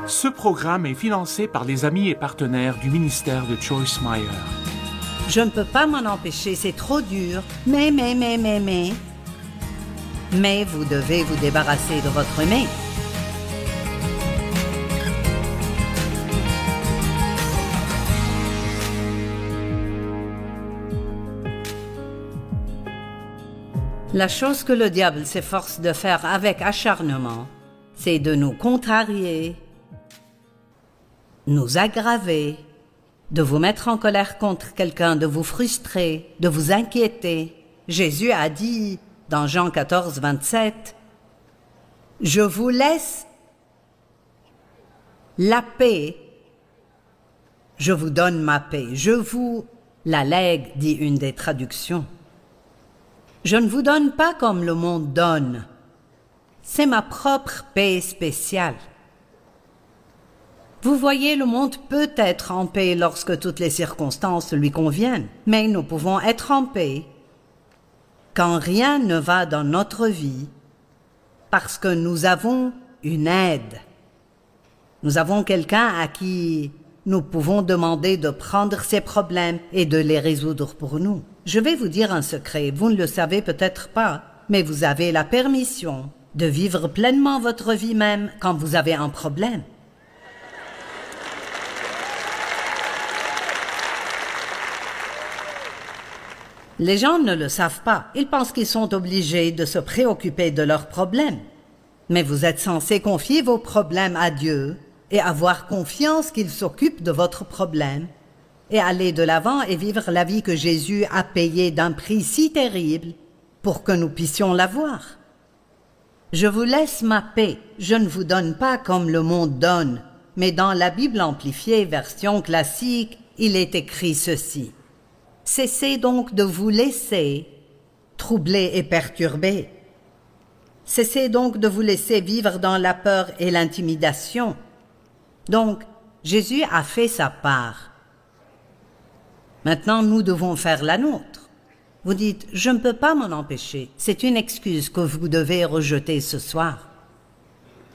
Ce programme est financé par les amis et partenaires du ministère de Joyce Meyer. Je ne peux pas m'en empêcher, c'est trop dur. Mais vous devez vous débarrasser de votre mais. La chose que le diable s'efforce de faire avec acharnement, c'est de nous contrarier, nous aggraver, de vous mettre en colère contre quelqu'un, de vous frustrer, de vous inquiéter. Jésus a dit dans Jean 14, 27, « Je vous laisse la paix, je vous donne ma paix, je vous la lègue », dit une des traductions. Je ne vous donne pas comme le monde donne. C'est ma propre paix spéciale. Vous voyez, le monde peut être en paix lorsque toutes les circonstances lui conviennent, mais nous pouvons être en paix quand rien ne va dans notre vie, parce que nous avons une aide. Nous avons quelqu'un à qui nous pouvons demander de prendre ses problèmes et de les résoudre pour nous. Je vais vous dire un secret, vous ne le savez peut-être pas, mais vous avez la permission de vivre pleinement votre vie même quand vous avez un problème. Les gens ne le savent pas, ils pensent qu'ils sont obligés de se préoccuper de leurs problèmes. Mais vous êtes censé confier vos problèmes à Dieu et avoir confiance qu'il s'occupe de votre problème et aller de l'avant et vivre la vie que Jésus a payée d'un prix si terrible pour que nous puissions l'avoir. Je vous laisse ma paix, je ne vous donne pas comme le monde donne, mais dans la Bible amplifiée, version classique, il est écrit ceci. Cessez donc de vous laisser troubler et perturber. Cessez donc de vous laisser vivre dans la peur et l'intimidation. Donc, Jésus a fait sa part. Maintenant, nous devons faire la nôtre. Vous dites, je ne peux pas m'en empêcher. C'est une excuse que vous devez rejeter ce soir.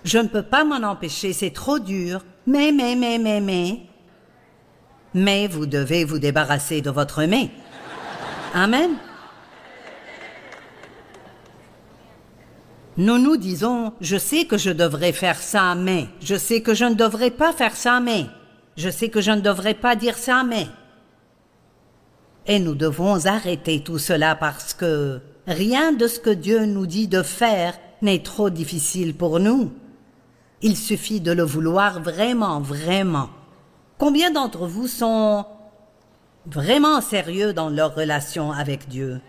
Je ne peux pas m'en empêcher, c'est trop dur. Mais vous devez vous débarrasser de votre mais. Amen. Nous nous disons, je sais que je devrais faire ça, mais. Je sais que je ne devrais pas faire ça, mais. Je sais que je ne devrais pas dire ça, mais. Et nous devons arrêter tout cela parce que rien de ce que Dieu nous dit de faire n'est trop difficile pour nous. Il suffit de le vouloir vraiment, vraiment. Combien d'entre vous sont vraiment sérieux dans leur relation avec Dieu?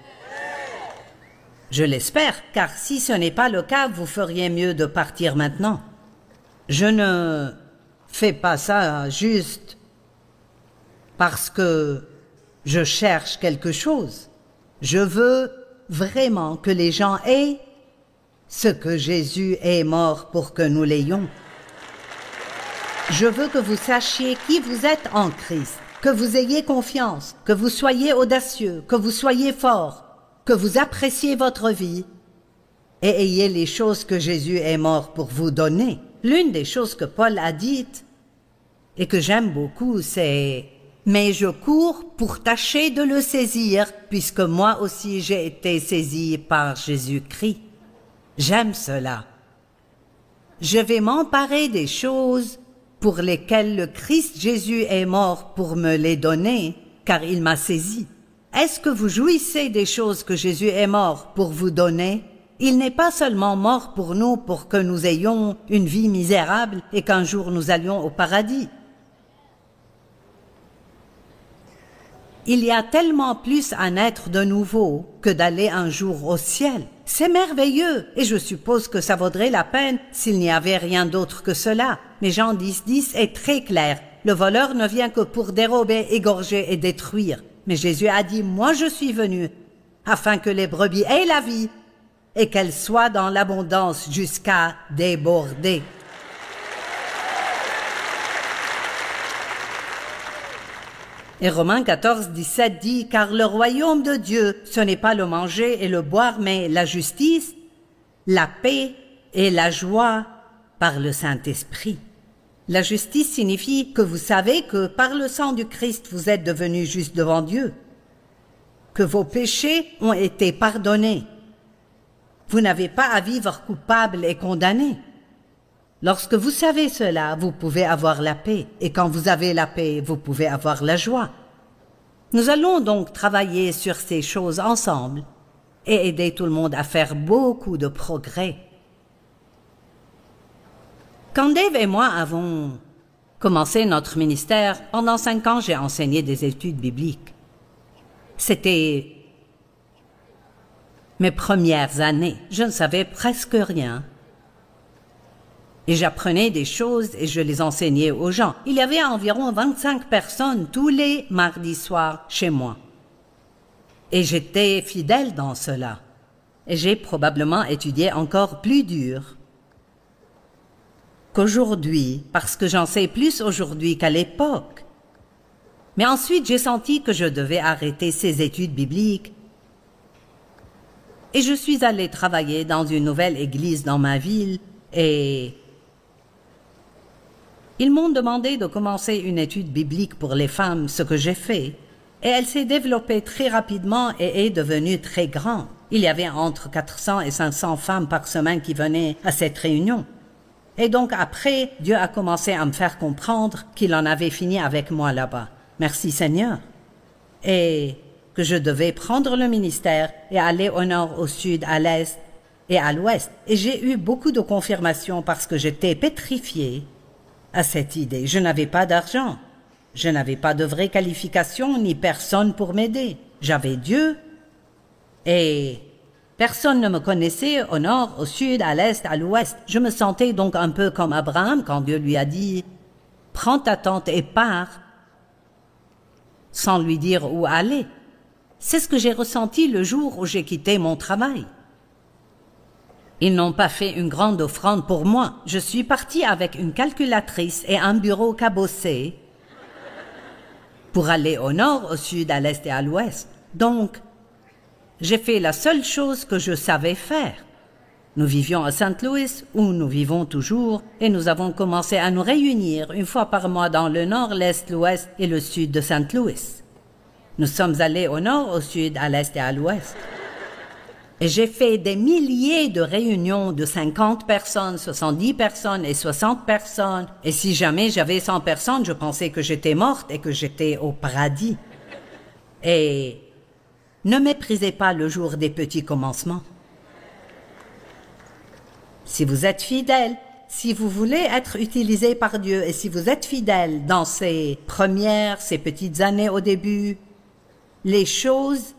Je l'espère, car si ce n'est pas le cas, vous feriez mieux de partir maintenant. Je ne fais pas ça juste parce que je cherche quelque chose. Je veux vraiment que les gens aient ce que Jésus est mort pour que nous l'ayons. Je veux que vous sachiez qui vous êtes en Christ, que vous ayez confiance, que vous soyez audacieux, que vous soyez fort, que vous appréciez votre vie et ayez les choses que Jésus est mort pour vous donner. L'une des choses que Paul a dites et que j'aime beaucoup, c'est « Mais je cours pour tâcher de le saisir, puisque moi aussi j'ai été saisi par Jésus-Christ. » J'aime cela. Je vais m'emparer des choses pour lesquelles le Christ Jésus est mort pour me les donner, car il m'a saisi. Est-ce que vous jouissez des choses que Jésus est mort pour vous donner? Il n'est pas seulement mort pour nous pour que nous ayons une vie misérable et qu'un jour nous allions au paradis. Il y a tellement plus à naître de nouveau que d'aller un jour au ciel. C'est merveilleux et je suppose que ça vaudrait la peine s'il n'y avait rien d'autre que cela. Mais Jean 10, est très clair. Le voleur ne vient que pour dérober, égorger et détruire. Mais Jésus a dit, moi je suis venu afin que les brebis aient la vie et qu'elles soient dans l'abondance jusqu'à déborder. Et Romains 14, 17 dit, car le royaume de Dieu, ce n'est pas le manger et le boire, mais la justice, la paix et la joie par le Saint-Esprit. La justice signifie que vous savez que par le sang du Christ, vous êtes devenus justes devant Dieu, que vos péchés ont été pardonnés. Vous n'avez pas à vivre coupable et condamné. Lorsque vous savez cela, vous pouvez avoir la paix. Et quand vous avez la paix, vous pouvez avoir la joie. Nous allons donc travailler sur ces choses ensemble et aider tout le monde à faire beaucoup de progrès. Quand Dave et moi avons commencé notre ministère, pendant 5 ans, j'ai enseigné des études bibliques. C'était mes premières années. Je ne savais presque rien. Et j'apprenais des choses et je les enseignais aux gens. Il y avait environ 25 personnes tous les mardis soirs chez moi. Et j'étais fidèle dans cela. Et j'ai probablement étudié encore plus dur qu'aujourd'hui, parce que j'en sais plus aujourd'hui qu'à l'époque. Mais ensuite, j'ai senti que je devais arrêter ces études bibliques. Et je suis allée travailler dans une nouvelle église dans ma ville et ils m'ont demandé de commencer une étude biblique pour les femmes, ce que j'ai fait. Et elle s'est développée très rapidement et est devenue très grande. Il y avait entre 400 et 500 femmes par semaine qui venaient à cette réunion. Et donc après, Dieu a commencé à me faire comprendre qu'il en avait fini avec moi là-bas. Merci Seigneur. Et que je devais prendre le ministère et aller au nord, au sud, à l'est et à l'ouest. Et j'ai eu beaucoup de confirmations parce que j'étais pétrifiée à cette idée. Je n'avais pas d'argent. Je n'avais pas de vraie qualification ni personne pour m'aider. J'avais Dieu et personne ne me connaissait au nord, au sud, à l'est, à l'ouest. Je me sentais donc un peu comme Abraham quand Dieu lui a dit « Prends ta tente et pars » sans lui dire où aller. C'est ce que j'ai ressenti le jour où j'ai quitté mon travail. Ils n'ont pas fait une grande offrande pour moi. Je suis partie avec une calculatrice et un bureau cabossé pour aller au nord, au sud, à l'est et à l'ouest. Donc, j'ai fait la seule chose que je savais faire. Nous vivions à St. Louis, où nous vivons toujours, et nous avons commencé à nous réunir une fois par mois dans le nord, l'est, l'ouest et le sud de St. Louis. Nous sommes allés au nord, au sud, à l'est et à l'ouest. Et j'ai fait des milliers de réunions de 50 personnes, 70 personnes et 60 personnes. Et si jamais j'avais 100 personnes, je pensais que j'étais morte et que j'étais au paradis. Et ne méprisez pas le jour des petits commencements. Si vous êtes fidèle, si vous voulez être utilisé par Dieu et si vous êtes fidèle dans ces petites années au début, les choses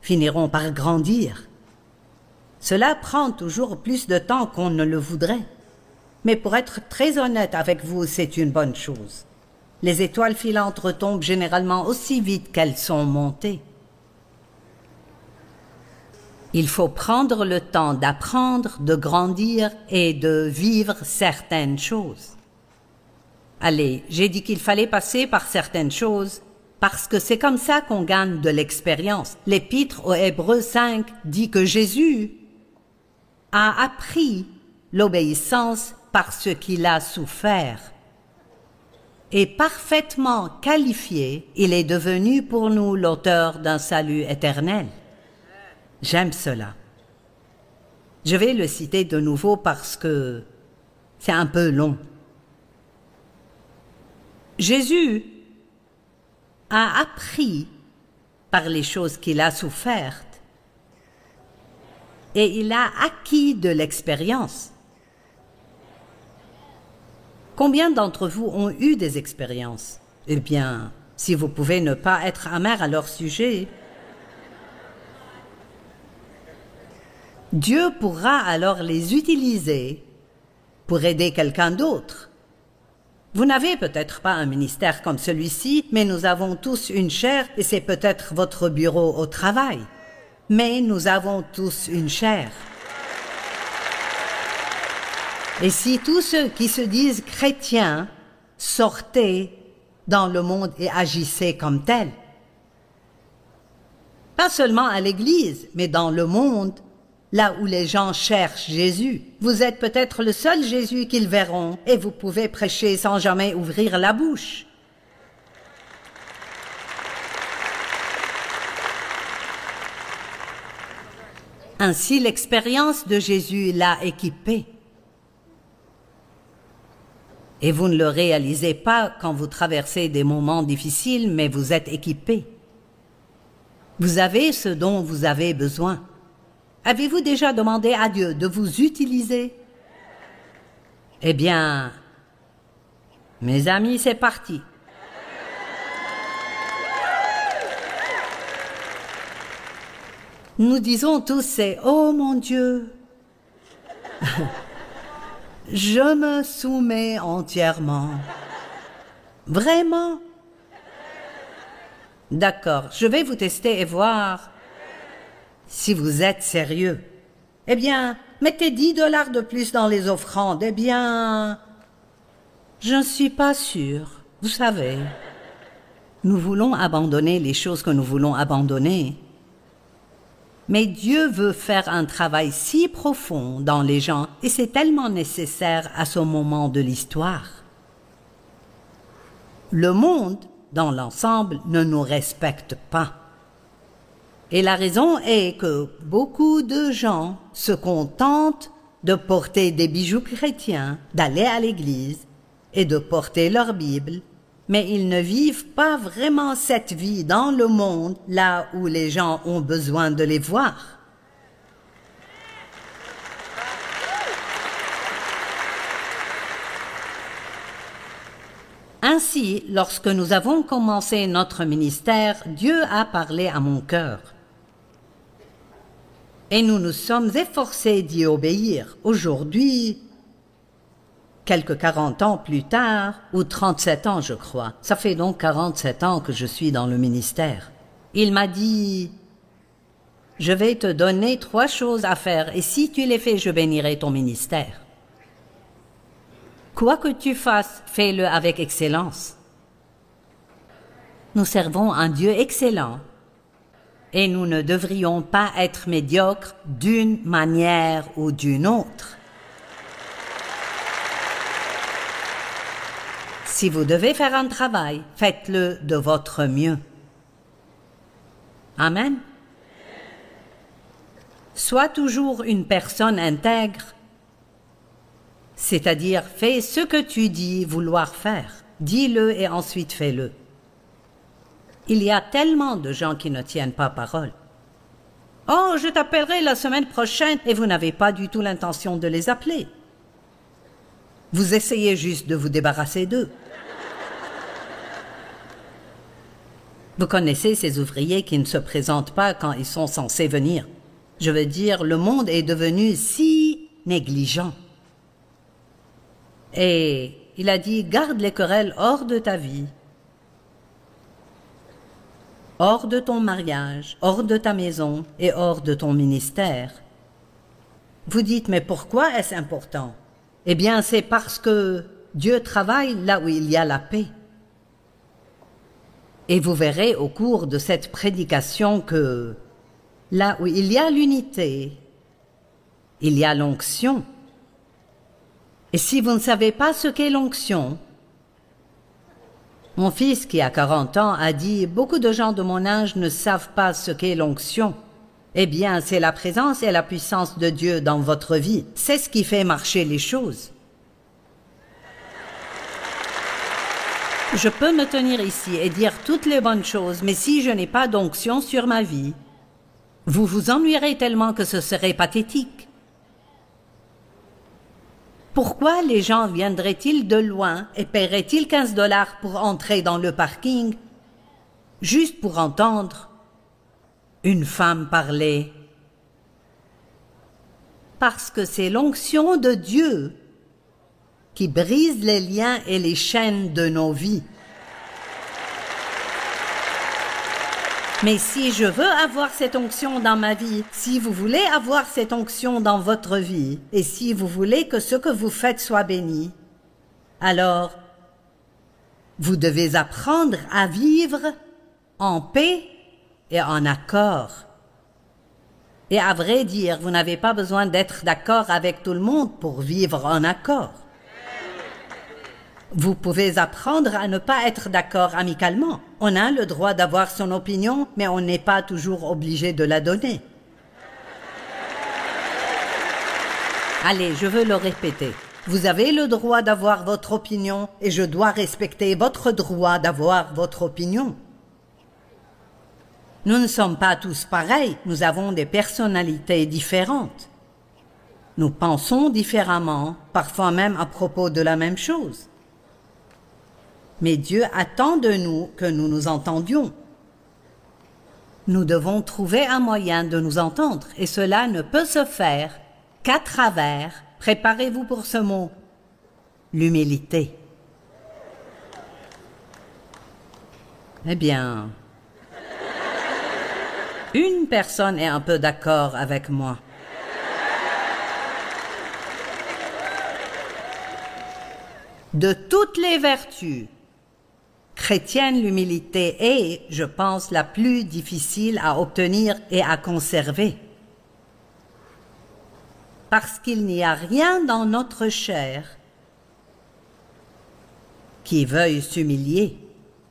finiront par grandir. Cela prend toujours plus de temps qu'on ne le voudrait. Mais pour être très honnête avec vous, c'est une bonne chose. Les étoiles filantes retombent généralement aussi vite qu'elles sont montées. Il faut prendre le temps d'apprendre, de grandir et de vivre certaines choses. Allez, j'ai dit qu'il fallait passer par certaines choses parce que c'est comme ça qu'on gagne de l'expérience. L'Épître aux Hébreux 5 dit que Jésus a appris l'obéissance parce qu'il a souffert. Et parfaitement qualifié, il est devenu pour nous l'auteur d'un salut éternel. J'aime cela. Je vais le citer de nouveau parce que c'est un peu long. Jésus a appris par les choses qu'il a souffertes et il a acquis de l'expérience. Combien d'entre vous ont eu des expériences? Eh bien, si vous pouvez ne pas être amer à leur sujet, Dieu pourra alors les utiliser pour aider quelqu'un d'autre. Vous n'avez peut-être pas un ministère comme celui-ci, mais nous avons tous une chair et c'est peut-être votre bureau au travail. Mais nous avons tous une chair. Et si tous ceux qui se disent chrétiens sortaient dans le monde et agissaient comme tels, pas seulement à l'église, mais dans le monde, là où les gens cherchent Jésus. Vous êtes peut-être le seul Jésus qu'ils verront, et vous pouvez prêcher sans jamais ouvrir la bouche. Ainsi, l'expérience de Jésus l'a équipé. Et vous ne le réalisez pas quand vous traversez des moments difficiles, mais vous êtes équipé. Vous avez ce dont vous avez besoin. Avez-vous déjà demandé à Dieu de vous utiliser? Eh bien, mes amis, c'est parti. Nous disons tous, c'est « Oh mon Dieu !» Je me soumets entièrement. Vraiment? D'accord, je vais vous tester et voir si vous êtes sérieux. Eh bien, mettez 10 $ de plus dans les offrandes. Eh bien, je ne suis pas sûre. Vous savez, nous voulons abandonner les choses que nous voulons abandonner. Mais Dieu veut faire un travail si profond dans les gens et c'est tellement nécessaire à ce moment de l'histoire. Le monde, dans l'ensemble, ne nous respecte pas. Et la raison est que beaucoup de gens se contentent de porter des bijoux chrétiens, d'aller à l'église et de porter leur Bible, mais ils ne vivent pas vraiment cette vie dans le monde, là où les gens ont besoin de les voir. Ainsi, lorsque nous avons commencé notre ministère, Dieu a parlé à mon cœur. Et nous nous sommes efforcés d'y obéir. Aujourd'hui, quelques 40 ans plus tard, ou 37 ans je crois, ça fait donc 47 ans que je suis dans le ministère. Il m'a dit, je vais te donner 3 choses à faire et si tu les fais, je bénirai ton ministère. Quoi que tu fasses, fais-le avec excellence. Nous servons un Dieu excellent et nous ne devrions pas être médiocres d'une manière ou d'une autre. Si vous devez faire un travail, faites-le de votre mieux. Amen. Sois toujours une personne intègre, c'est-à-dire fais ce que tu dis vouloir faire. Dis-le et ensuite fais-le. Il y a tellement de gens qui ne tiennent pas parole. « Oh, je t'appellerai la semaine prochaine » et vous n'avez pas du tout l'intention de les appeler. Vous essayez juste de vous débarrasser d'eux. Vous connaissez ces ouvriers qui ne se présentent pas quand ils sont censés venir. Je veux dire, le monde est devenu si négligent. Et il a dit, garde les querelles hors de ta vie, hors de ton mariage, hors de ta maison et hors de ton ministère. Vous dites, mais pourquoi est-ce important? Eh bien, c'est parce que Dieu travaille là où il y a la paix. Et vous verrez au cours de cette prédication que là où il y a l'unité, il y a l'onction. Et si vous ne savez pas ce qu'est l'onction, mon fils qui a 40 ans a dit « Beaucoup de gens de mon âge ne savent pas ce qu'est l'onction. » Eh bien, c'est la présence et la puissance de Dieu dans votre vie. C'est ce qui fait marcher les choses. Je peux me tenir ici et dire toutes les bonnes choses, mais si je n'ai pas d'onction sur ma vie, vous vous ennuierez tellement que ce serait pathétique. Pourquoi les gens viendraient-ils de loin et paieraient-ils 15 $ pour entrer dans le parking, juste pour entendre une femme parler? Parce que c'est l'onction de Dieu qui brise les liens et les chaînes de nos vies. Mais si je veux avoir cette onction dans ma vie, si vous voulez avoir cette onction dans votre vie, et si vous voulez que ce que vous faites soit béni, alors vous devez apprendre à vivre en paix et en accord. Et à vrai dire, vous n'avez pas besoin d'être d'accord avec tout le monde pour vivre en accord. Vous pouvez apprendre à ne pas être d'accord amicalement. On a le droit d'avoir son opinion, mais on n'est pas toujours obligé de la donner. Allez, je veux le répéter. Vous avez le droit d'avoir votre opinion et je dois respecter votre droit d'avoir votre opinion. Nous ne sommes pas tous pareils, nous avons des personnalités différentes. Nous pensons différemment, parfois même à propos de la même chose. Mais Dieu attend de nous que nous nous entendions. Nous devons trouver un moyen de nous entendre et cela ne peut se faire qu'à travers, préparez-vous pour ce mot, l'humilité. Eh bien, une personne est un peu d'accord avec moi. De toutes les vertus chrétiennes, l'humilité est, je pense, la plus difficile à obtenir et à conserver. Parce qu'il n'y a rien dans notre chair qui veuille s'humilier.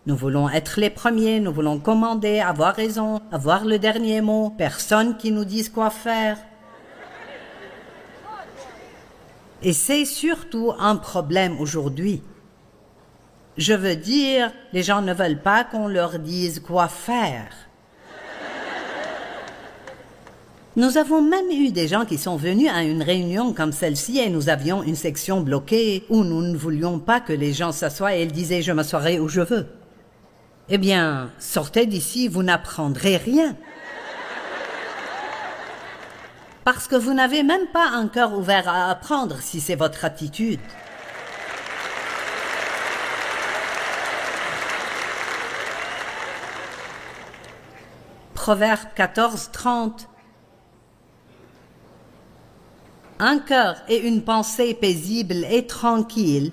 Nous voulons être les premiers, nous voulons commander, avoir raison, avoir le dernier mot, personne qui nous dise quoi faire. Et c'est surtout un problème aujourd'hui. Je veux dire, les gens ne veulent pas qu'on leur dise quoi faire. Nous avons même eu des gens qui sont venus à une réunion comme celle-ci et nous avions une section bloquée où nous ne voulions pas que les gens s'assoient et ils disaient « je m'assoirai où je veux ». Eh bien, sortez d'ici, vous n'apprendrez rien. Parce que vous n'avez même pas un cœur ouvert à apprendre si c'est votre attitude. Proverbe 14, 30. Un cœur et une pensée paisible et tranquille.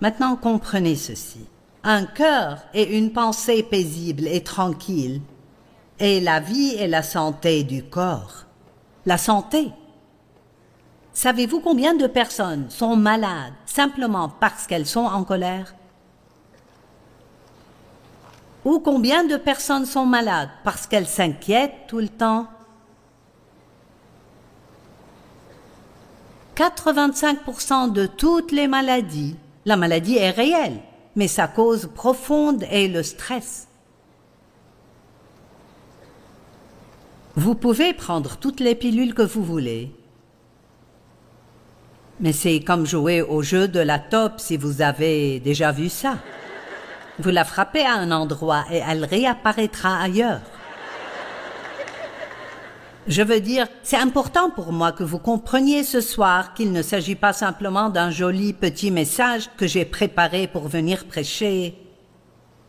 Maintenant, comprenez ceci. Un cœur et une pensée paisible et tranquille est la vie et la santé du corps. La santé. Savez-vous combien de personnes sont malades simplement parce qu'elles sont en colère? Ou combien de personnes sont malades parce qu'elles s'inquiètent tout le temps? 85% de toutes les maladies, la maladie est réelle, mais sa cause profonde est le stress. Vous pouvez prendre toutes les pilules que vous voulez, mais c'est comme jouer au jeu de la taupe si vous avez déjà vu ça. Vous la frappez à un endroit et elle réapparaîtra ailleurs. Je veux dire, c'est important pour moi que vous compreniez ce soir qu'il ne s'agit pas simplement d'un joli petit message que j'ai préparé pour venir prêcher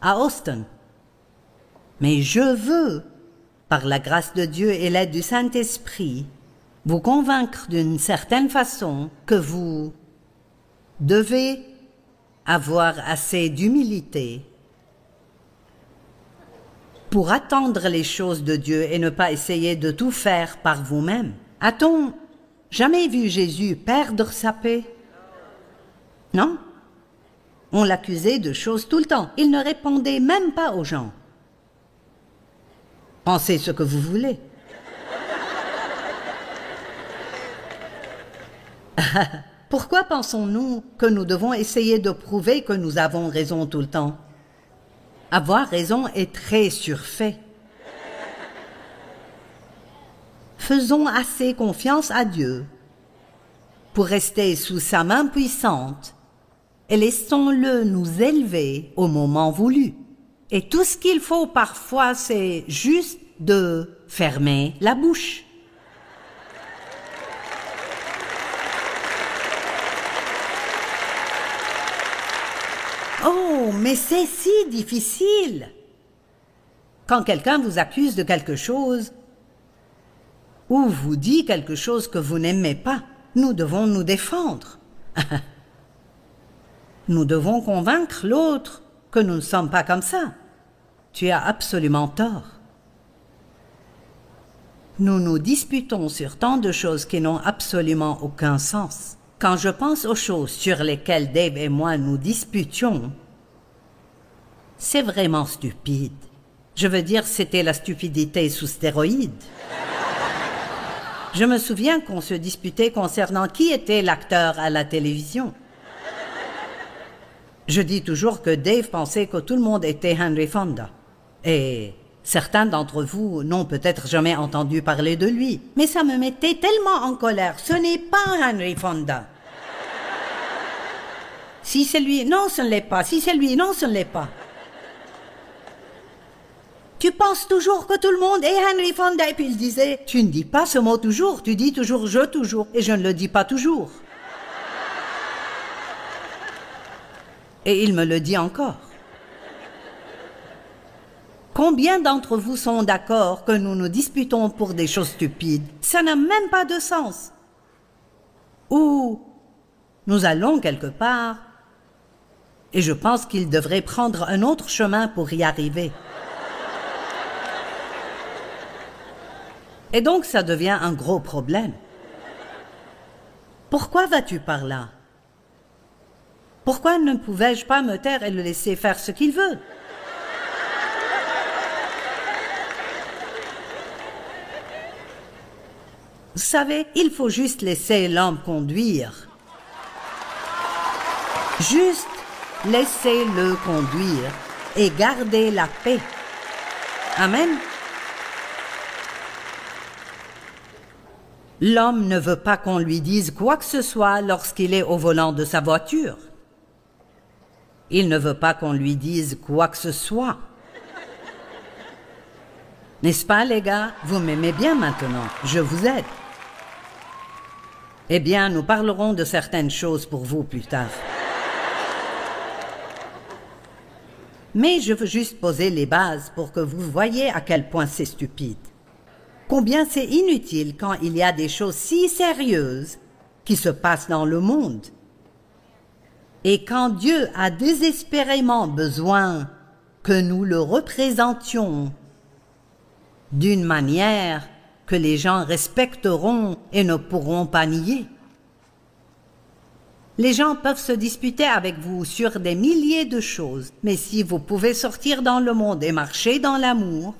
à Austin. Mais je veux, par la grâce de Dieu et l'aide du Saint-Esprit, vous convaincre d'une certaine façon que vous devez avoir assez d'humilité pour attendre les choses de Dieu et ne pas essayer de tout faire par vous-même. A-t-on jamais vu Jésus perdre sa paix? Non? On l'accusait de choses tout le temps. Il ne répondait même pas aux gens. Pensez ce que vous voulez. Pourquoi pensons-nous que nous devons essayer de prouver que nous avons raison tout le temps? Avoir raison est très surfait. Faisons assez confiance à Dieu pour rester sous sa main puissante et laissons-le nous élever au moment voulu. Et tout ce qu'il faut parfois, c'est juste de fermer la bouche. Oh, mais c'est si difficile. Quand quelqu'un vous accuse de quelque chose ou vous dit quelque chose que vous n'aimez pas, nous devons nous défendre. Nous devons convaincre l'autre que nous ne sommes pas comme ça. Tu as absolument tort. nous nous disputons sur tant de choses qui n'ont absolument aucun sens. Quand je pense aux choses sur lesquelles Dave et moi nous disputions, c'est vraiment stupide. Je veux dire, c'était la stupidité sous stéroïdes. Je me souviens qu'on se disputait concernant qui était l'acteur à la télévision. Je dis toujours que Dave pensait que tout le monde était Henry Fonda. Et certains d'entre vous n'ont peut-être jamais entendu parler de lui. Mais ça me mettait tellement en colère. Ce n'est pas Henry Fonda. Si c'est lui, non, ce ne l'est pas. Si c'est lui, non, ce ne l'est pas. Tu penses toujours que tout le monde est Henry Fonda. Et puis il disait, tu ne dis pas ce mot toujours, tu dis toujours je toujours. Et je ne le dis pas toujours. Et il me le dit encore. Combien d'entre vous sont d'accord que nous nous disputons pour des choses stupides? Ça n'a même pas de sens. Ou nous allons quelque part et je pense qu'il devrait prendre un autre chemin pour y arriver. Et donc ça devient un gros problème. Pourquoi vas-tu par là? Pourquoi ne pouvais-je pas me taire et le laisser faire ce qu'il veut? Vous savez, il faut juste laisser l'homme conduire. Juste laissez-le conduire et gardez la paix. Amen. L'homme ne veut pas qu'on lui dise quoi que ce soit lorsqu'il est au volant de sa voiture. Il ne veut pas qu'on lui dise quoi que ce soit. N'est-ce pas, les gars? Vous m'aimez bien maintenant. Je vous aide. Eh bien, nous parlerons de certaines choses pour vous plus tard. Mais je veux juste poser les bases pour que vous voyiez à quel point c'est stupide. Combien c'est inutile quand il y a des choses si sérieuses qui se passent dans le monde. Et quand Dieu a désespérément besoin que nous le représentions d'une manière que les gens respecteront et ne pourront pas nier. Les gens peuvent se disputer avec vous sur des milliers de choses, mais si vous pouvez sortir dans le monde et marcher dans l'amour,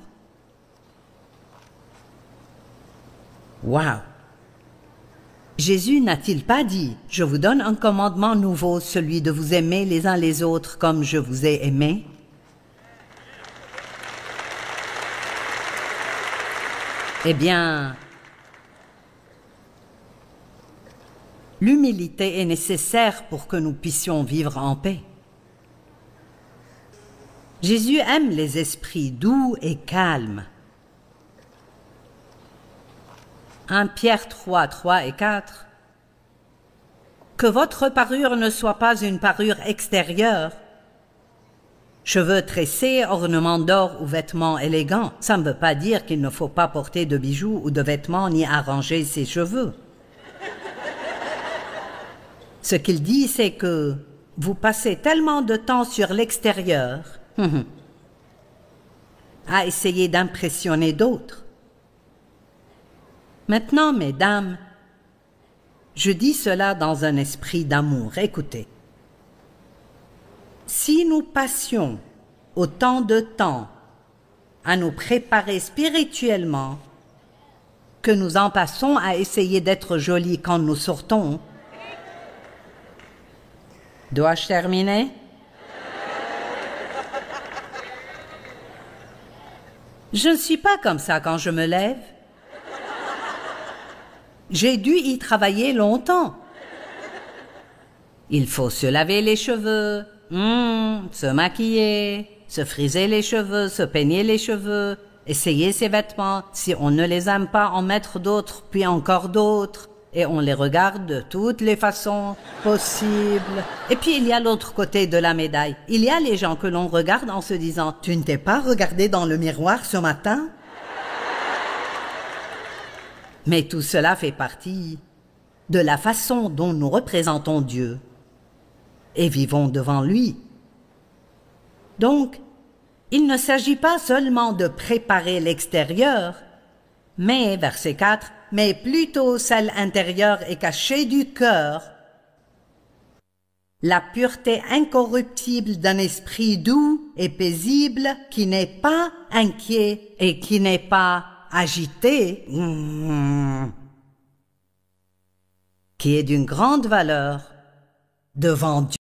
wow! Jésus n'a-t-il pas dit « Je vous donne un commandement nouveau, celui de vous aimer les uns les autres comme je vous ai aimé » Eh bien, l'humilité est nécessaire pour que nous puissions vivre en paix. Jésus aime les esprits doux et calmes. 1 Pierre 3, 3 et 4. Que votre parure ne soit pas une parure extérieure, cheveux tressés, ornements d'or ou vêtements élégants. Ça ne veut pas dire qu'il ne faut pas porter de bijoux ou de vêtements ni arranger ses cheveux. Ce qu'il dit, c'est que vous passez tellement de temps sur l'extérieur à essayer d'impressionner d'autres. Maintenant, mesdames, je dis cela dans un esprit d'amour. Écoutez. Si nous passions autant de temps à nous préparer spirituellement que nous en passons à essayer d'être jolis quand nous sortons, dois-je terminer? Je ne suis pas comme ça quand je me lève. J'ai dû y travailler longtemps. Il faut se laver les cheveux, se maquiller, se friser les cheveux, se peigner les cheveux, essayer ses vêtements. Si on ne les aime pas, en mettre d'autres, puis encore d'autres. Et on les regarde de toutes les façons possibles. Et puis il y a l'autre côté de la médaille. Il y a les gens que l'on regarde en se disant « Tu ne t'es pas regardé dans le miroir ce matin ?» Mais tout cela fait partie de la façon dont nous représentons Dieu et vivons devant lui. Donc, il ne s'agit pas seulement de préparer l'extérieur, Mais, verset 4, mais plutôt celle intérieure et cachée du cœur. La pureté incorruptible d'un esprit doux et paisible qui n'est pas inquiet et qui n'est pas agité, qui est d'une grande valeur devant Dieu.